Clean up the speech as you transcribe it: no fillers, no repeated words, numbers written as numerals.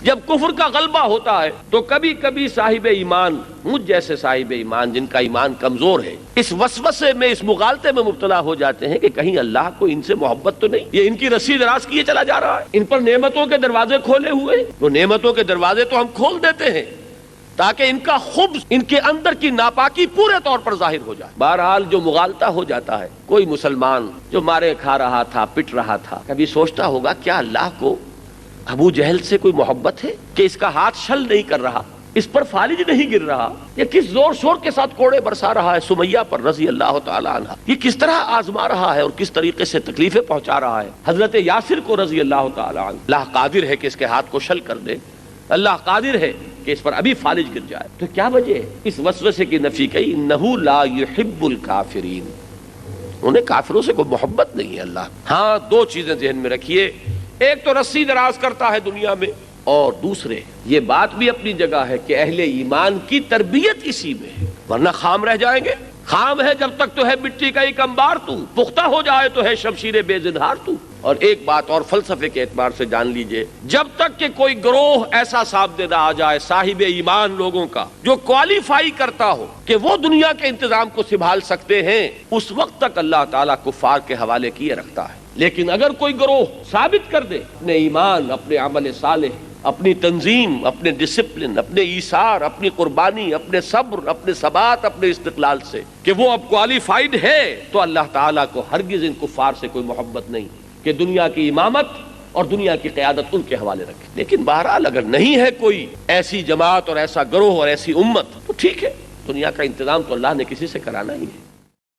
جب کفر کا غلبہ ہوتا ہے تو کبھی کبھی صاحب ایمان، مجھ جیسے صاحب ایمان جن کا ایمان کمزور ہے، اس وسوسے میں، اس مغالطے میں مبتلا ہو جاتے ہیں کہ کہیں اللہ کو ان سے محبت تو نہیں، یہ ان کی رسی دراز کیے چلا جا رہا ہے، ان پر نعمتوں کے دروازے کھولے ہوئے، وہ نعمتوں کے دروازے تو ہم کھول دیتے ہیں تاکہ ان کا خبث، ان کے اندر کی ناپاکی پورے طور پر ظاہر ہو جائے۔ بہرحال جو مغالطہ ہو جاتا ہے، کوئی مسلمان جو مارے کھا رہا تھا، پٹ رہا تھا، کبھی سوچتا ہوگا کیا اللہ کو ابو جہل سے کوئی محبت ہے کہ اس کا ہاتھ شل نہیں کر رہا، اس پر فالج نہیں گر رہا، یہ کس زور شور کے ساتھ کوڑے برسا رہا ہے سمیہ پر رضی اللہ تعالی عنہ، یہ کس طرح آزما رہا ہے اور کس طریقے سے تکلیفیں پہنچا رہا ہے حضرت یاسر کو رضی اللہ تعالی عنہ۔ اللہ قادر ہے کہ اس کے ہاتھ کو شل کر دے، اللہ قادر ہے کہ اس پر ابھی فالج گر جائے۔ تو کیا وجہ ہے؟ اس وسوسے کی نفی کی، انہ لا یحب الکافرین، انہیں کافروں سے کوئی محبت نہیں ہے اللہ۔ ہاں دو چیزیں ذہن میں رکھیے، ایک تو رسی دراز کرتا ہے دنیا میں، اور دوسرے یہ بات بھی اپنی جگہ ہے کہ اہل ایمان کی تربیت اسی میں ہے، ورنہ خام رہ جائیں گے۔ خام ہے جب تک تو ہے مٹی کا ایک انبار تو، پختہ ہو جائے تو ہے شمشیر بے زنہار تو۔ اور ایک بات اور فلسفے کے اعتبار سے جان لیجئے، جب تک کہ کوئی گروہ ایسا سامنے نہ آ جائے صاحب ایمان لوگوں کا جو کوالیفائی کرتا ہو کہ وہ دنیا کے انتظام کو سنبھال سکتے ہیں، اس وقت تک اللہ تعالیٰ کفار کے حوالے کیے رکھتا ہے۔ لیکن اگر کوئی گروہ ثابت کر دے اپنے ایمان، اپنے عمل صالح، اپنی تنظیم، اپنے ڈسپلن، اپنے ایثار، اپنی قربانی، اپنے صبر، اپنے ثبات، اپنے استقلال سے کہ وہ اب کوالیفائڈ ہے، تو اللہ تعالیٰ کو ہرگز ان کفار سے کوئی محبت نہیں کہ دنیا کی امامت اور دنیا کی قیادت ان کے حوالے رکھے۔ لیکن بہرحال اگر نہیں ہے کوئی ایسی جماعت اور ایسا گروہ اور ایسی امت تو ٹھیک ہے، دنیا کا انتظام تو اللہ نے کسی سے کرانا ہی ہے۔